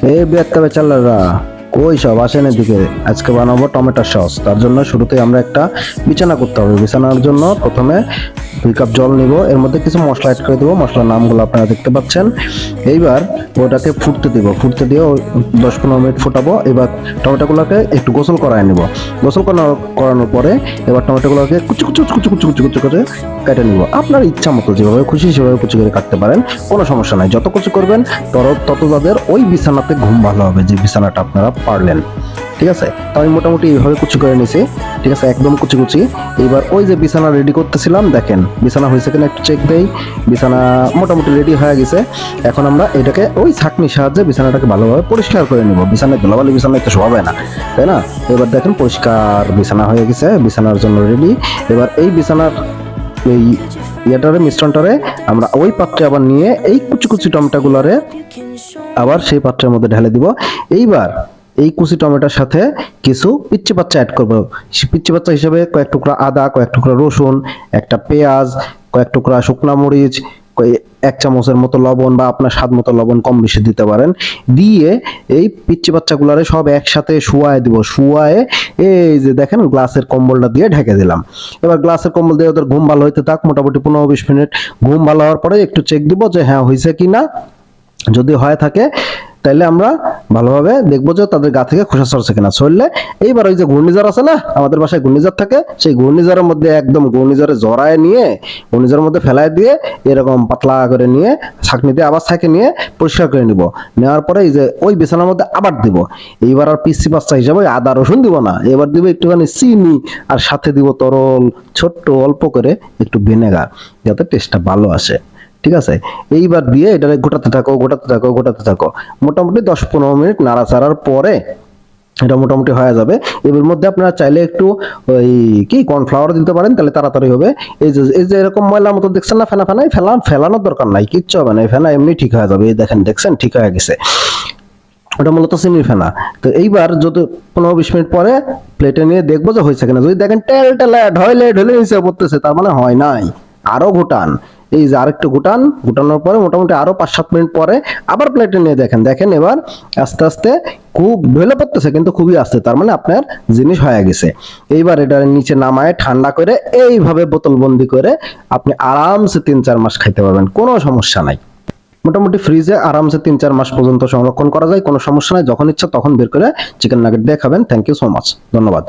এই বেত্তা বেচালারা কই সব আসেন এদিকে। আজকে বানাবো টমেটো সস। তার জন্য শুরুতেই আমরা একটা বিছানা করতে হবে। বিছানার জন্য প্রথমে 2 কাপ জল নিব, এর মধ্যে কিছু মশলা অ্যাড করে দেবো। মশলার নামগুলো আপনারা দেখতে পাচ্ছেন। এইবার ওটাকে ফুটতে দিব, ফুটতে দিয়ে 10-15 মিনিট ফুটাবো। এবার টমেটোগুলোকে একটু গোসল করায় নিব। গোসল করানোর পরে এবার টমেটোগুলোকে কুচি কুচি কুচি কুচি কুচি কুচি করে কেটে নিব। আপনার ইচ্ছা মতো যেভাবে খুশি সেভাবে কুচি করে কাটতে পারেন, কোনো সমস্যা নাই। যত কুচি করবেন তত তাদের ওই বিছানাতে ঘুম ভালো হবে, যে বিছানাটা আপনারা পারলেন। ঠিক আছে, তো আমি মোটামুটি এইভাবে কুচি করে নিছি। ঠিক আছে, একদম কুচি কুচি। এইবার ওই যে বিছানা রেডি করতেছিলাম, দেখেন বিছানা হয়েছে কিনা একটু চেক দেই। বিছানা মোটামুটি রেডি হয়ে গেছে। এখন আমরা এটাকে ওই ছাঁকনির সাহায্যে বিছানাটাকে ভালোভাবে পরিষ্কার করে নিব। বিছানায় ধুলাবালি বিছানায় তো শোভা না, তাই না? এবার দেখেন পরিষ্কার বিছানা হয়ে গেছে, বিছানার জন্য রেডি। এবার এই বিছানার এই মিশ্রণটারে আমরা ওই পাত্রে আবার নিয়ে এই কুচি কুচি টমেটোগুলোরে আবার সেই পাত্রের মধ্যে ঢেলে দিব। এইবার এই কুচি টমেটোর সাথে কিছু পিচ্চি বাচ্চা অ্যাড করবো। পিচ্চি বাচ্চা হিসেবে কয়েক টুকরা আদা, কয়েক টুকরা রসুন, একটা পেঁয়াজ, কয়েক টুকরা শুকনা মরিচ, 1 চামচের মতো লবণ বা আপনার স্বাদ মতো লবণ কম বেশি দিতে পারেন। দিয়ে এই পিচ্চি বাচ্চাগুলারে সব একসাথে শুয়ায় দিব। শুয়ায়ে এই যে দেখেন গ্লাসের কম্বলটা দিয়ে ঢেকে দিলাম। এবার গ্লাসের কম্বল দিয়ে ওদের ঘুম ভালো হইতে থাক, মোটামুটি 15-20 মিনিট। ঘুম ভালো হওয়ার পরে একটু চেক দিব যে হ্যাঁ হয়েছে কি না। যদি হয়ে থাকে তাইলে আমরা ভালোভাবে দেখবো যে তাদের গা থেকে খোসা সরছে কিনা। সরলে এইবার ওই যে ঘূর্ণিঝড় আছে না, আমাদের বাসায় ঘূর্ণিঝড় থাকে, সেই ঘূর্ণিঝড়ের মধ্যে একদম ঘূর্ণিঝড়ে জড়ায় নিয়ে ঘূর্ণিঝড়ের মধ্যে ফেলায় দিয়ে এরকম পাতলা করে নিয়ে ছাঁকনি দিয়ে আবার ছাঁকে নিয়ে পরিষ্কার করে নিব। নেওয়ার পরে এই যে ওই বিছানার মধ্যে আবার দিব। এইবার আর পিসি বাচ্চা হিসাবে আদা রসুন দিব না, এবার দিব একটুখানি চিনি, আর সাথে দিব তরল ছোট্ট অল্প করে একটু ভিনেগার, যাতে টেস্টটা ভালো আসে। ঠিক আছে, এইবার দিয়ে এটা গোটাতে থাকো গোটাতে থাকো গোটাতে থাকো। মোটামুটি 10-15 মিনিট নাড়াচাড়ার পরে এটা মোটামুটি হয়ে যাবে। এর মধ্যে আপনারা চাইলে একটু ওই কি কর্নফ্লাওয়ার দিতে পারেন, তাহলে তাড়াতাড়ি হবে। এই যে এরকম ময়লার মতো দেখছেন না, ফেনা ফেনাই ফেলানোর দরকার নাই, কিচ্ছু হবে না। এই ফেনা এমনি ঠিক হয়ে যাবে। এই দেখেন, দেখছেন ঠিক হয়ে গেছে। ওটা মূলত চিনির ফেনা। তো এইবার যদি 15-20 মিনিট পরে প্লেটে নিয়ে দেখবো যে হয়েছে কিনা। যদি দেখেন টেল টেলা ঢলে ঢলে নিচে পড়তেছে, তার মানে হয় নাই। আরো ঘুটান, এই যে আরেকটু ঘুটানোর পরে মোটামুটি আরো 5-7 মিনিট পরে আবার প্লেটে নিয়ে দেখেন এবার আস্তে আস্তে খুব ঢলে পড়তেছে, কিন্তু খুবই আস্তে, তার মানে আপনার জিনিস হয়ে গেছে। এইবার এটা নিচে নামায় ঠান্ডা করে এইভাবে বোতল বন্দি করে আপনি আরামসে 3-4 মাস খাইতে পারবেন, কোনো সমস্যা নাই। মোটামুটি ফ্রিজে আরামসে 3-4 মাস পর্যন্ত সংরক্ষণ করা যায়, কোনো সমস্যা নাই। যখন ইচ্ছা তখন বের করে চিকেন নাগেট দিয়ে খাবেন। থ্যাংক ইউ সো মাচ, ধন্যবাদ।